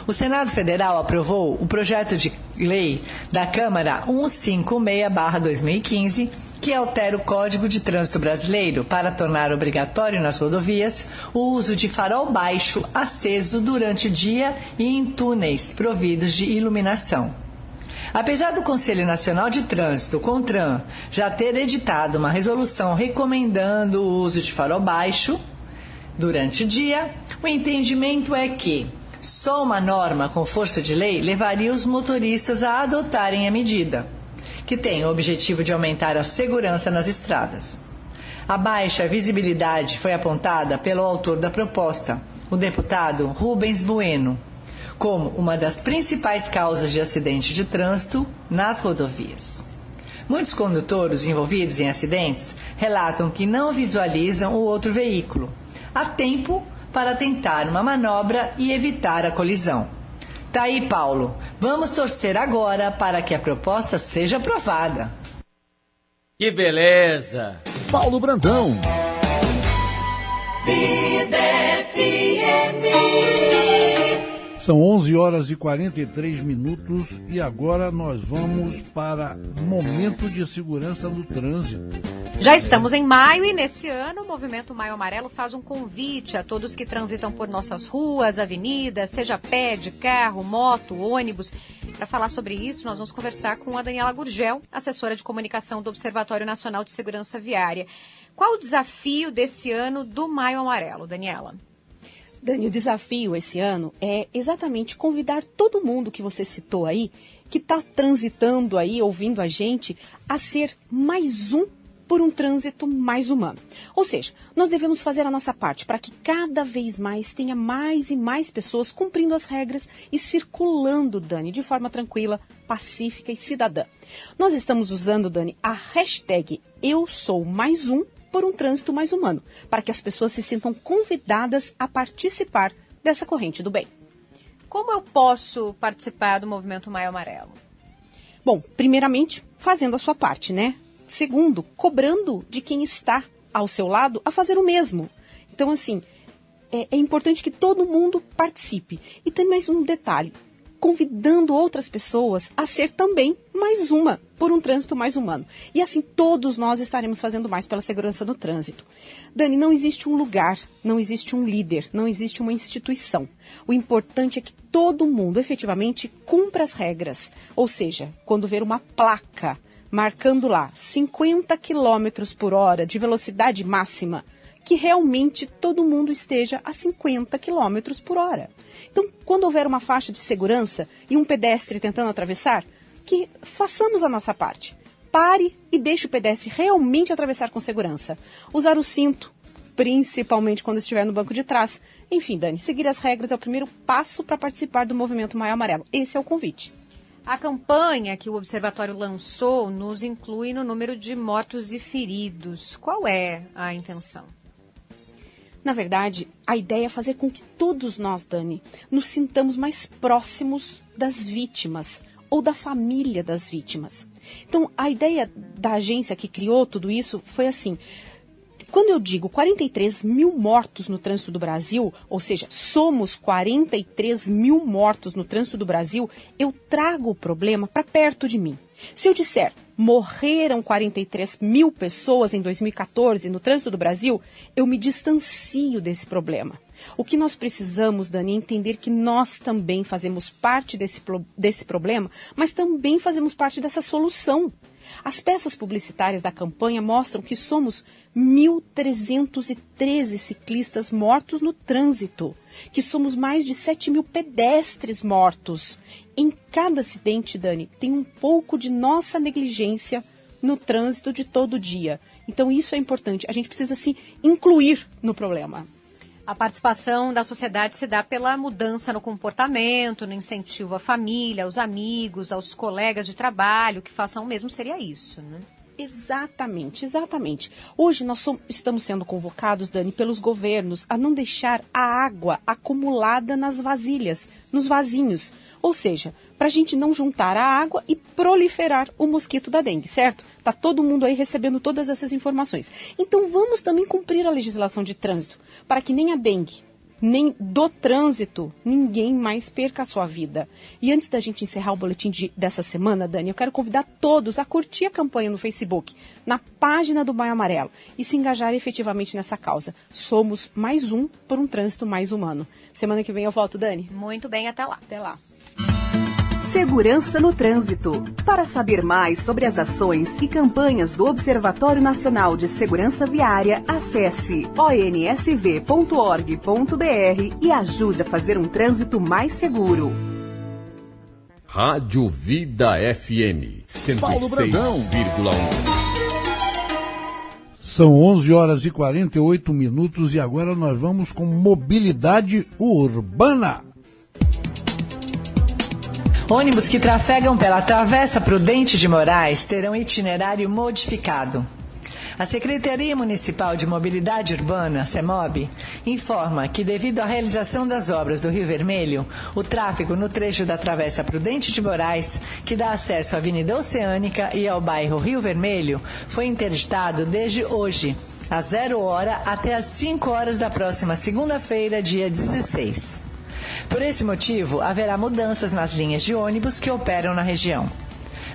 O Senado Federal aprovou o projeto de lei da Câmara 156/2015, que altera o Código de Trânsito Brasileiro para tornar obrigatório nas rodovias o uso de farol baixo aceso durante o dia e em túneis providos de iluminação. Apesar do Conselho Nacional de Trânsito, CONTRAN, já ter editado uma resolução recomendando o uso de farol baixo durante o dia, o entendimento é que só uma norma com força de lei levaria os motoristas a adotarem a medida, que tem o objetivo de aumentar a segurança nas estradas. A baixa visibilidade foi apontada pelo autor da proposta, o deputado Rubens Bueno, como uma das principais causas de acidente de trânsito nas rodovias. Muitos condutores envolvidos em acidentes relatam que não visualizam o outro veículo a tempo para tentar uma manobra e evitar a colisão. Tá aí, Paulo. Vamos torcer agora para que a proposta seja aprovada. Que beleza! Paulo Brandão. Vida FM. São 11 horas e 43 minutos e agora nós vamos para Momento de Segurança no Trânsito. Já estamos em maio e nesse ano o Movimento Maio Amarelo faz um convite a todos que transitam por nossas ruas, avenidas, seja a pé, de carro, moto, ônibus. Para falar sobre isso, nós vamos conversar com a Daniela Gurgel, assessora de comunicação do Observatório Nacional de Segurança Viária. Qual o desafio desse ano do Maio Amarelo, Daniela? Dani, o desafio esse ano é exatamente convidar todo mundo que você citou aí, que está transitando aí, ouvindo a gente, a ser mais um por um trânsito mais humano. Ou seja, nós devemos fazer a nossa parte para que cada vez mais tenha mais e mais pessoas cumprindo as regras e circulando, Dani, de forma tranquila, pacífica e cidadã. Nós estamos usando, Dani, a hashtag Eu Sou Mais Um por um trânsito mais humano, para que as pessoas se sintam convidadas a participar dessa corrente do bem. Como eu posso participar do Movimento Maio Amarelo? Bom, primeiramente, fazendo a sua parte, né? Segundo, cobrando de quem está ao seu lado a fazer o mesmo. Então, assim, é importante que todo mundo participe. E tem mais um detalhe, convidando outras pessoas a ser também mais uma por um trânsito mais humano. E assim todos nós estaremos fazendo mais pela segurança no trânsito. Dani, não existe um lugar, não existe um líder, não existe uma instituição. O importante é que todo mundo efetivamente cumpra as regras. Ou seja, quando ver uma placa marcando lá 50 km por hora de velocidade máxima, que realmente todo mundo esteja a 50 km por hora. Então, quando houver uma faixa de segurança e um pedestre tentando atravessar, que façamos a nossa parte. Pare e deixe o pedestre realmente atravessar com segurança. Usar o cinto, principalmente quando estiver no banco de trás. Enfim, Dani, seguir as regras é o primeiro passo para participar do Movimento Maio Amarelo. Esse é o convite. A campanha que o Observatório lançou nos inclui no número de mortos e feridos. Qual é a intenção? Na verdade, a ideia é fazer com que todos nós, Dani, nos sintamos mais próximos das vítimas ou da família das vítimas. Então, a ideia da agência que criou tudo isso foi assim: quando eu digo 43 mil mortos no trânsito do Brasil, ou seja, somos 43 mil mortos no trânsito do Brasil, eu trago o problema para perto de mim. Se eu disser morreram 43 mil pessoas em 2014 no trânsito do Brasil, eu me distancio desse problema. O que nós precisamos, Dani, é entender que nós também fazemos parte desse problema, mas também fazemos parte dessa solução. As peças publicitárias da campanha mostram que somos 1.313 ciclistas mortos no trânsito, que somos mais de 7.000 pedestres mortos. Em cada acidente, Dani, tem um pouco de nossa negligência no trânsito de todo dia. Então isso é importante, a gente precisa se incluir no problema. A participação da sociedade se dá pela mudança no comportamento, no incentivo à família, aos amigos, aos colegas de trabalho, que façam o mesmo seria isso, né? Exatamente, exatamente. Hoje nós estamos sendo convocados, Dani, pelos governos a não deixar a água acumulada nas vasilhas, nos vasinhos. Ou seja, para a gente não juntar a água e proliferar o mosquito da dengue, certo? Está todo mundo aí recebendo todas essas informações. Então vamos também cumprir a legislação de trânsito, para que nem a dengue, nem do trânsito, ninguém mais perca a sua vida. E antes da gente encerrar o boletim dessa semana, Dani, eu quero convidar todos a curtir a campanha no Facebook, na página do Maio Amarelo, e se engajar efetivamente nessa causa. Somos mais um por um trânsito mais humano. Semana que vem eu volto, Dani. Muito bem, até lá. Até lá. Segurança no Trânsito. Para saber mais sobre as ações e campanhas do Observatório Nacional de Segurança Viária, acesse onsv.org.br e ajude a fazer um trânsito mais seguro. Rádio Vida FM 106,1. São 11 horas e 48 minutos e agora nós vamos com mobilidade urbana. Ônibus que trafegam pela Travessa Prudente de Moraes terão itinerário modificado. A Secretaria Municipal de Mobilidade Urbana, CEMOB, informa que devido à realização das obras do Rio Vermelho, o tráfego no trecho da Travessa Prudente de Moraes, que dá acesso à Avenida Oceânica e ao bairro Rio Vermelho, foi interditado desde hoje, às 0 hora até às 5 horas da próxima segunda-feira, dia 16. Por esse motivo, haverá mudanças nas linhas de ônibus que operam na região.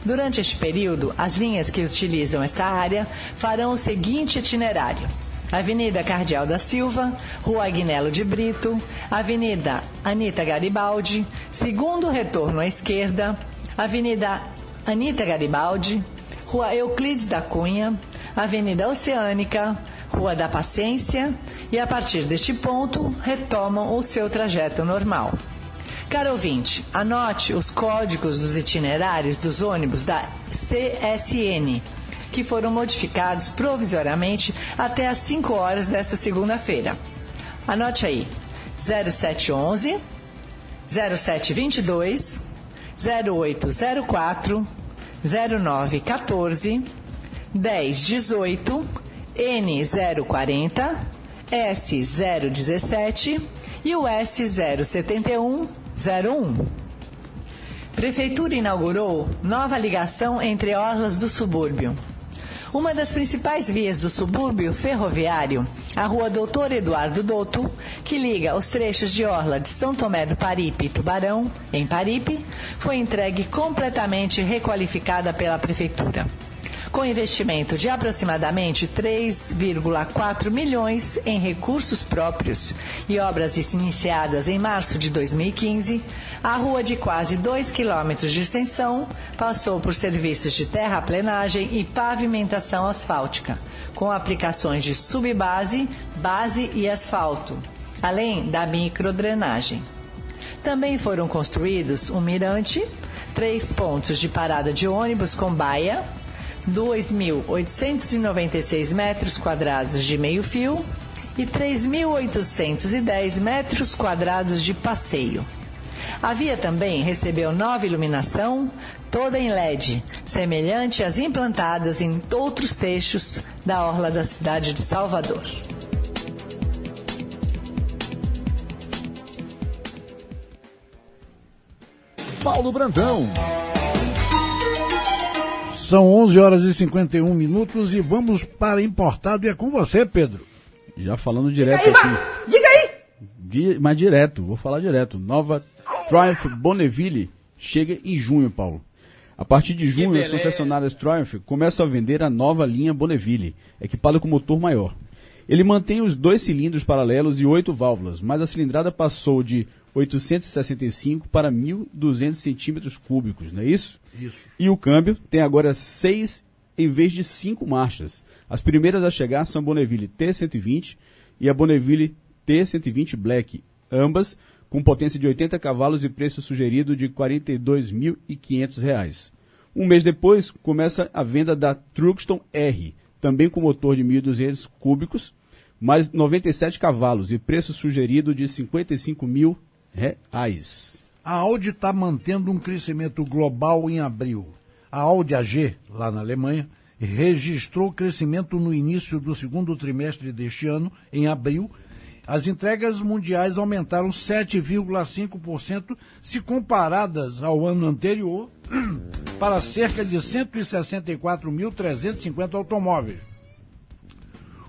Durante este período, as linhas que utilizam esta área farão o seguinte itinerário: Avenida Cardeal da Silva, Rua Agnello de Brito, Avenida Anita Garibaldi, segundo retorno à esquerda, Avenida Anita Garibaldi, Rua Euclides da Cunha, Avenida Oceânica, Rua da Paciência, e a partir deste ponto retomam o seu trajeto normal. Caro ouvinte, anote os códigos dos itinerários dos ônibus da CSN, que foram modificados provisoriamente até às 5 horas desta segunda-feira. Anote aí: 0711, 0722, 0804, 0914, 1018, N040, S017 e o S07101. Prefeitura inaugurou nova ligação entre orlas do subúrbio. Uma das principais vias do subúrbio ferroviário, a Rua Doutor Eduardo Dotto, que liga os trechos de orla de São Tomé do Paripe e Tubarão, em Paripe, foi entregue completamente requalificada pela Prefeitura. Com investimento de aproximadamente 3,4 milhões em recursos próprios e obras iniciadas em março de 2015, a rua de quase 2 quilômetros de extensão passou por serviços de terraplenagem e pavimentação asfáltica, com aplicações de subbase, base e asfalto, além da microdrenagem. Também foram construídos um mirante, 3 pontos de parada de ônibus com baia, 2.896 metros quadrados de meio-fio e 3.810 metros quadrados de passeio. A via também recebeu nova iluminação, toda em LED, semelhante às implantadas em outros trechos da orla da cidade de Salvador. Paulo Brandão. São 11 horas e 51 minutos e vamos para importado e é com você, Pedro. Já falando direto aqui. Diga aí! Mas direto, vou falar direto. Nova Triumph Bonneville chega em junho, Paulo. A partir de junho, as concessionárias Triumph começam a vender a nova linha Bonneville, equipada com motor maior. Ele mantém os 2 cilindros paralelos e 8 válvulas, mas a cilindrada passou de 865 para 1.200 centímetros cúbicos, não é isso? Isso. E o câmbio tem agora 6 em vez de 5 marchas. As primeiras a chegar são a Bonneville T120 e a Bonneville T120 Black, ambas com potência de 80 cavalos e preço sugerido de R$ 42.500. Um mês depois, começa a venda da Truxton R, também com motor de 1.200 cúbicos, mais 97 cavalos e preço sugerido de R$ 55.000. A Audi está mantendo um crescimento global em abril. A Audi AG, lá na Alemanha, registrou crescimento no início do segundo trimestre deste ano, em abril. As entregas mundiais aumentaram 7,5% se comparadas ao ano anterior, para cerca de 164.350 automóveis.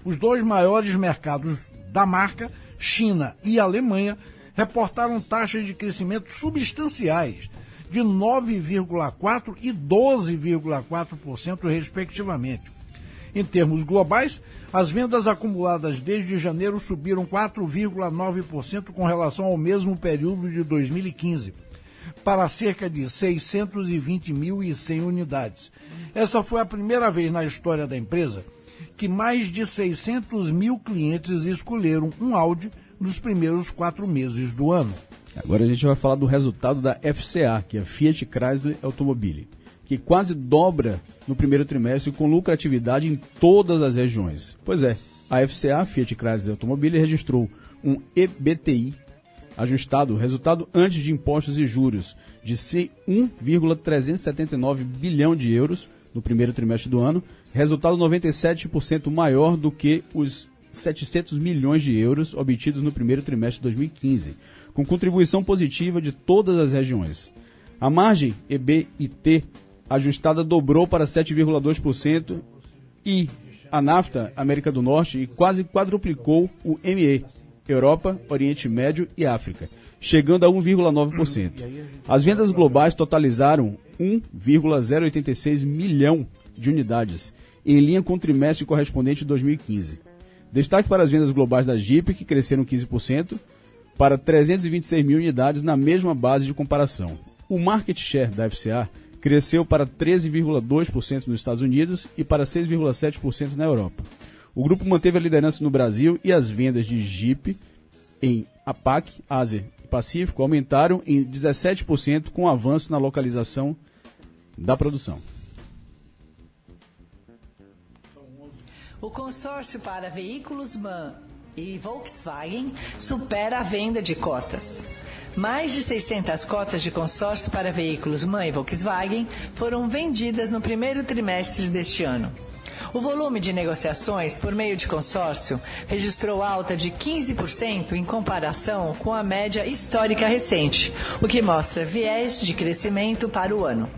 Os dois maiores mercados da marca, China e Alemanha, reportaram taxas de crescimento substanciais, de 9,4% e 12,4%, respectivamente. Em termos globais, as vendas acumuladas desde janeiro subiram 4,9% com relação ao mesmo período de 2015, para cerca de 620.100 unidades. Essa foi a primeira vez na história da empresa que mais de 600 mil clientes escolheram um Audi nos primeiros 4 meses do ano. Agora a gente vai falar do resultado da FCA, que é a Fiat Chrysler Automobile, que quase dobra no primeiro trimestre com lucratividade em todas as regiões. Pois é, a FCA, Fiat Chrysler Automobile, registrou um EBTI ajustado, resultado antes de impostos e juros, de 1,379 bilhão de euros no primeiro trimestre do ano, resultado 97% maior do que os 700 milhões de euros obtidos no primeiro trimestre de 2015, com contribuição positiva de todas as regiões. A margem EBIT ajustada dobrou para 7,2% e a NAFTA, América do Norte, quase quadruplicou o ME, Europa, Oriente Médio e África, chegando a 1,9%. As vendas globais totalizaram 1,086 milhão de unidades, em linha com o trimestre correspondente de 2015. Destaque para as vendas globais da Jeep, que cresceram 15%, para 326 mil unidades na mesma base de comparação. O market share da FCA cresceu para 13,2% nos Estados Unidos e para 6,7% na Europa. O grupo manteve a liderança no Brasil e as vendas de Jeep em APAC, Ásia e Pacífico aumentaram em 17% com avanço na localização da produção. O consórcio para veículos MAN e Volkswagen supera a venda de cotas. Mais de 600 cotas de consórcio para veículos MAN e Volkswagen foram vendidas no primeiro trimestre deste ano. O volume de negociações por meio de consórcio registrou alta de 15% em comparação com a média histórica recente, o que mostra viés de crescimento para o ano.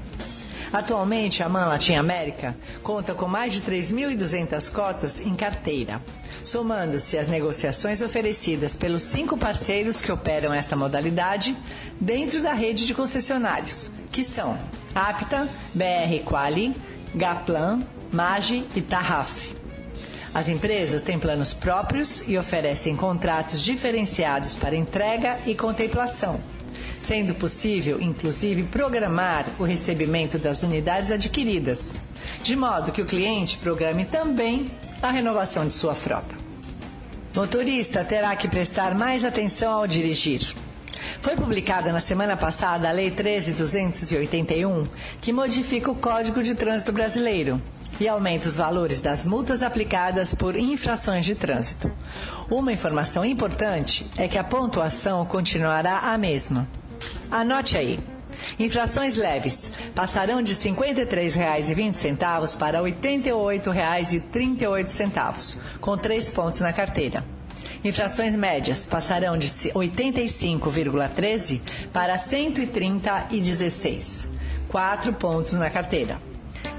Atualmente, a MAN Latin América conta com mais de 3.200 cotas em carteira, somando-se as negociações oferecidas pelos 5 parceiros que operam esta modalidade dentro da rede de concessionários, que são Apta, BR Quali, Gaplan, Magi e Tarraf. As empresas têm planos próprios e oferecem contratos diferenciados para entrega e contemplação, sendo possível, inclusive, programar o recebimento das unidades adquiridas, de modo que o cliente programe também a renovação de sua frota. O motorista terá que prestar mais atenção ao dirigir. Foi publicada na semana passada a Lei 13.281, que modifica o Código de Trânsito Brasileiro e aumenta os valores das multas aplicadas por infrações de trânsito. Uma informação importante é que a pontuação continuará a mesma. Anote aí. Infrações leves passarão de R$ 53,20 para R$ 88,38, com 3 pontos na carteira. Infrações médias passarão de 85,13 para 130,16, 4 pontos na carteira.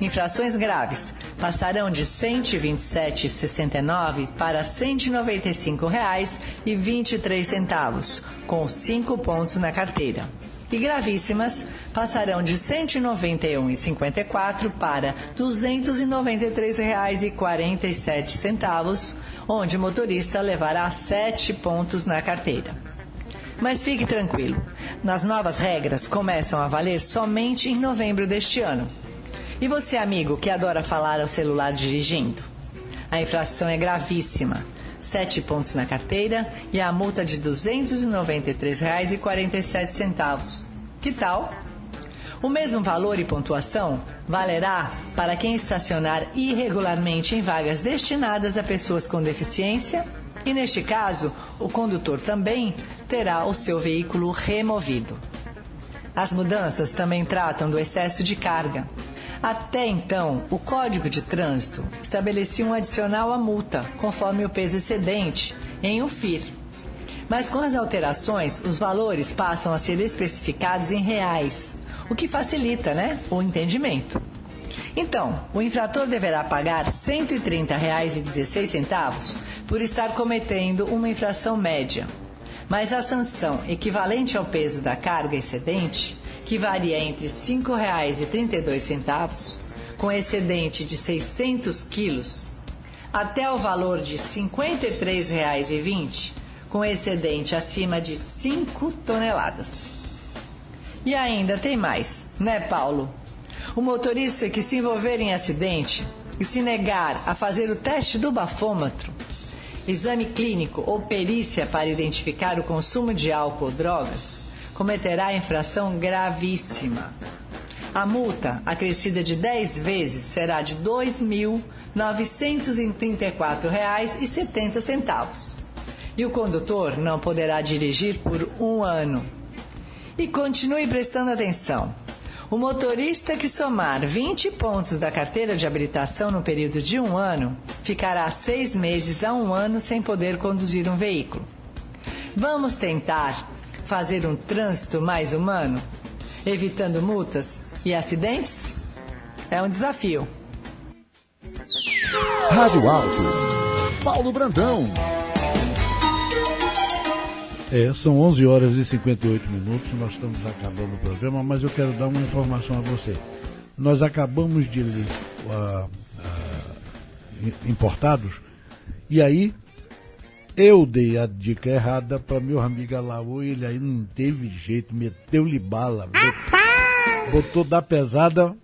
Infrações graves passarão de R$ 127,69 para R$ 195,23, com 5 pontos na carteira. E gravíssimas passarão de R$ 191,54 para R$ 293,47, onde o motorista levará 7 pontos na carteira. Mas fique tranquilo, as novas regras começam a valer somente em novembro deste ano. E você, amigo, que adora falar ao celular dirigindo? A infração é gravíssima. 7 pontos na carteira e a multa de R$ 293,47. Que tal? O mesmo valor e pontuação valerá para quem estacionar irregularmente em vagas destinadas a pessoas com deficiência e, neste caso, o condutor também terá o seu veículo removido. As mudanças também tratam do excesso de carga. Até então, o Código de Trânsito estabelecia um adicional à multa, conforme o peso excedente, em um FIR. Mas com as alterações, os valores passam a ser especificados em reais, o que facilita, o entendimento. Então, o infrator deverá pagar R$ 130,16 por estar cometendo uma infração média. Mas a sanção equivalente ao peso da carga excedente, que varia entre R$ 5,32, com excedente de 600 quilos, até o valor de R$ 53,20, com excedente acima de 5 toneladas. E ainda tem mais, Paulo? O motorista que se envolver em acidente e se negar a fazer o teste do bafômetro, exame clínico ou perícia para identificar o consumo de álcool ou drogas, cometerá infração gravíssima. A multa, acrescida de 10 vezes, será de R$ 2.934,70. E o condutor não poderá dirigir por 1 ano. E continue prestando atenção. O motorista que somar 20 pontos da carteira de habilitação no período de 1 ano, ficará 6 meses a 1 ano sem poder conduzir um veículo. Vamos tentar fazer um trânsito mais humano, evitando multas e acidentes? É um desafio. Rádio Alto, Paulo Brandão. São 11 horas e 58 minutos, nós estamos acabando o programa, mas eu quero dar uma informação a você. Nós acabamos de ler Importados, e aí eu dei a dica errada para meu amigo Alaô, ele aí não teve jeito, meteu-lhe bala, botou da pesada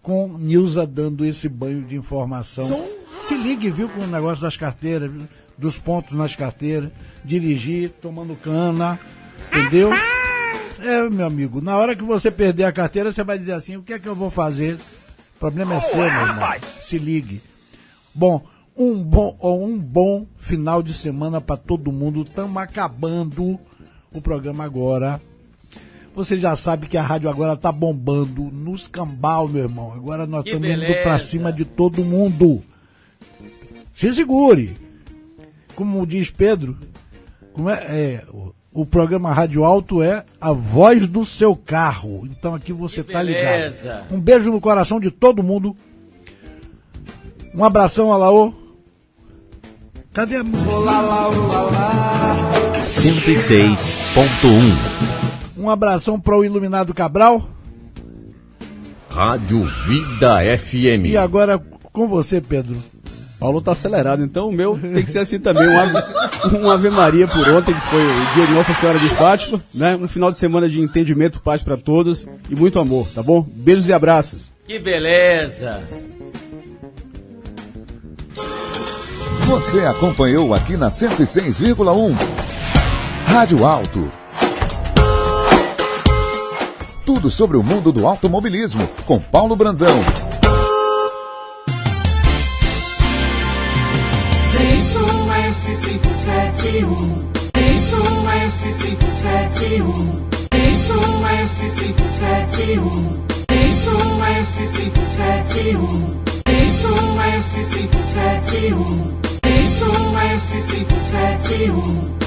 com Nilza dando esse banho de informação. Se ligue, viu, com o negócio das carteiras, dos pontos nas carteiras, dirigir, tomando cana, entendeu? Meu amigo, na hora que você perder a carteira, você vai dizer assim, o que é que eu vou fazer? O problema é seu, meu irmão. Se ligue. Bom, um bom final de semana para todo mundo. Estamos acabando o programa agora. Você já sabe que a rádio agora está bombando nos cambal, meu irmão. Agora nós estamos indo para cima de todo mundo. Se segure. Como diz Pedro, o programa Rádio Alto é a voz do seu carro. Então aqui você tá ligado. Um beijo no coração de todo mundo. Um abração, Alaô. Cadê a música? 106.1. Um abração para o Iluminado Cabral. Rádio Vida FM. E agora com você, Pedro. Paulo tá acelerado, então o meu tem que ser assim também. Um Ave Maria por ontem, que foi o dia de Nossa Senhora de Fátima, né? Um final de semana de entendimento, paz para todos e muito amor, tá bom? Beijos e abraços. Que beleza! Você acompanhou aqui na 106,1 Rádio Alto. Tudo sobre o mundo do automobilismo com Paulo Brandão. Y571, Y571, Y571, Y571, Y571, Y571, Y571.